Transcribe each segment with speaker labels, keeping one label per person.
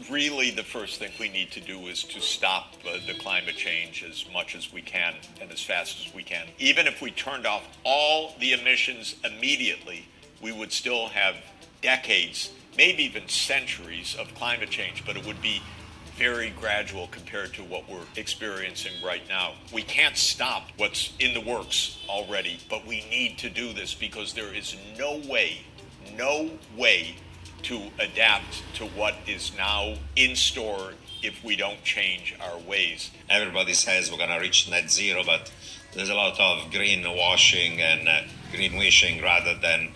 Speaker 1: Really, the first thing we need to do is to stop the climate change as much as we can and as fast as we can. Even if we turned off all the emissions immediately, we would still have decades, maybe even centuries of climate change, but it would be very gradual compared to what we're experiencing right now. We can't stop what's in the works already, but we need to do this because there is no way to adapt to what is now in store if we don't change our ways.
Speaker 2: Everybody says we're going to reach net zero, but there's a lot of greenwashing and green wishing rather than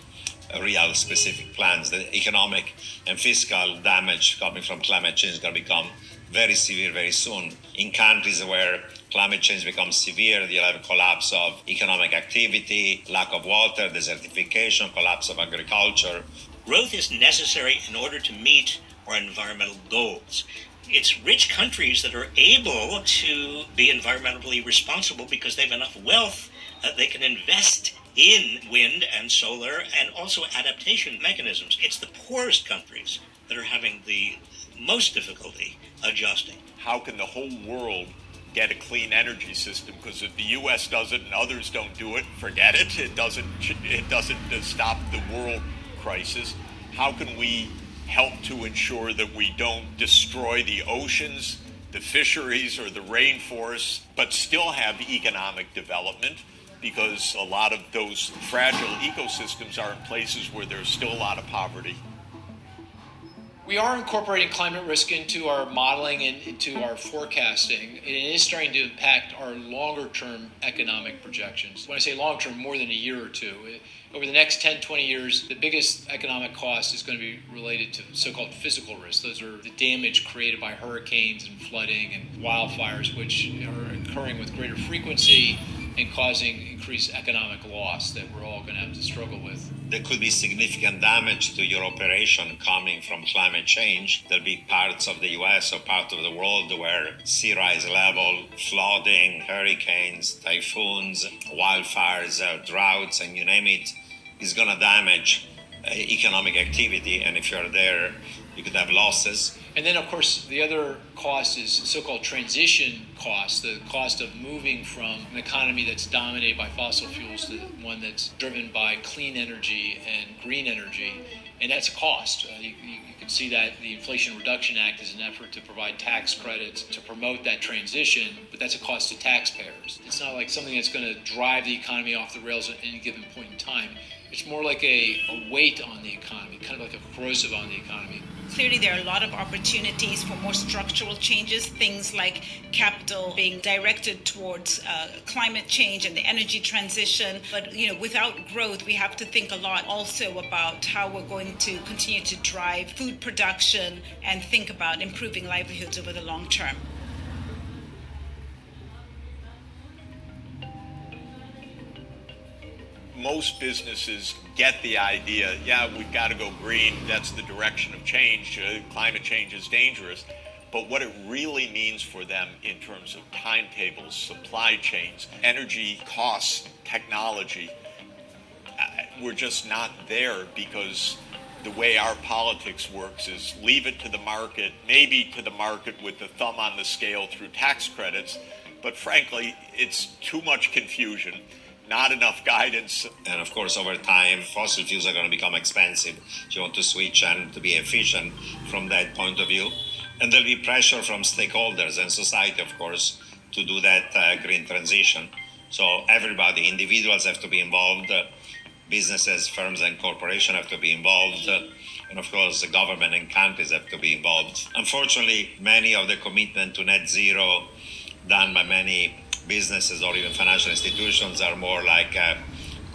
Speaker 2: real specific plans. The economic and fiscal damage coming from climate change is going to become very severe very soon. In countries where climate change becomes severe, you'll have a collapse of economic activity, lack of water, desertification, collapse of agriculture.
Speaker 3: Growth is necessary in order to meet our environmental goals. It's rich countries that are able to be environmentally responsible because they have enough wealth that they can invest in wind and solar and also adaptation mechanisms. It's the poorest countries that are having the most difficulty adjusting.
Speaker 1: How can the whole world get a clean energy system? Because if the U.S. does it and others don't do it, forget it. It doesn't stop the world crisis. How can we help to ensure that we don't destroy the oceans, the fisheries, or the rainforests, but still have economic development? Because a lot of those fragile ecosystems are in places where there's still a lot of poverty.
Speaker 4: We are incorporating climate risk into our modeling and into our forecasting. It is starting to impact our longer-term economic projections. When I say long-term, more than a year or two. Over the next 10, 20 years, the biggest economic cost is going to be related to so-called physical risks. Those are the damage created by hurricanes and flooding and wildfires, which are occurring with greater frequency and causing increased economic loss that we're all going to have to struggle with.
Speaker 2: There could be significant damage to your operation coming from climate change. There'll be parts of the US or part of the world where sea rise level, flooding, hurricanes, typhoons, wildfires, droughts, and you name it, is going to damage economic activity. And if you're there, you could have losses.
Speaker 4: And then, of course, the other cost is so-called transition cost, the cost of moving from an economy that's dominated by fossil fuels to one that's driven by clean energy and green energy. And that's a cost. You can see that the Inflation Reduction Act is an effort to provide tax credits to promote that transition, but that's a cost to taxpayers. It's not like something that's going to drive the economy off the rails at any given point in time. It's more like a weight on the economy, kind of like a corrosive on the economy.
Speaker 5: Clearly, there are a lot of opportunities for more structural changes, things like capital being directed towards climate change and the energy transition. But, without growth, we have to think a lot also about how we're going to continue to drive food production and think about improving livelihoods over the long term.
Speaker 1: Most businesses get the idea, we've got to go green, that's the direction of change, climate change is dangerous. But what it really means for them in terms of timetables, supply chains, energy costs, technology, we're just not there because the way our politics works is leave it to the market, maybe to the market with the thumb on the scale through tax credits, but frankly, it's too much confusion. Not enough guidance.
Speaker 2: And of course, over time, fossil fuels are going to become expensive. You want to switch and to be efficient from that point of view. And there'll be pressure from stakeholders and society, of course, to do that green transition. So everybody, individuals have to be involved, businesses, firms, and corporations have to be involved. And of course, the government and countries have to be involved. Unfortunately, many of the commitment to net zero done by many businesses or even financial institutions are more like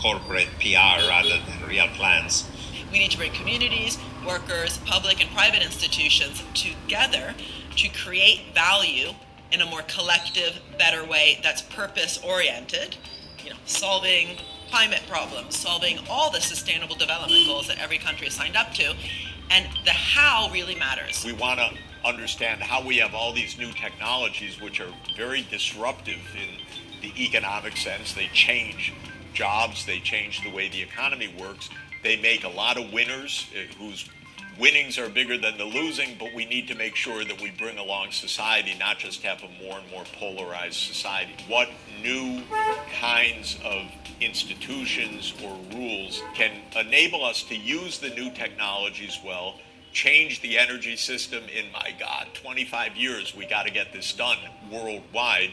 Speaker 2: corporate PR rather than real plans.
Speaker 6: We need to bring communities, workers, public and private institutions together to create value in a more collective, better way that's purpose-oriented, solving climate problems, solving all the sustainable development goals that every country has signed up to, and the how really matters.
Speaker 1: We want to understand how we have all these new technologies which are very disruptive in the economic sense. They change jobs, they change the way the economy works. They make a lot of winners whose winnings are bigger than the losing, but we need to make sure that we bring along society, not just have a more and more polarized society. What new kinds of institutions or rules can enable us to use the new technologies well, change the energy system in, my God, 25 years, we got to get this done worldwide.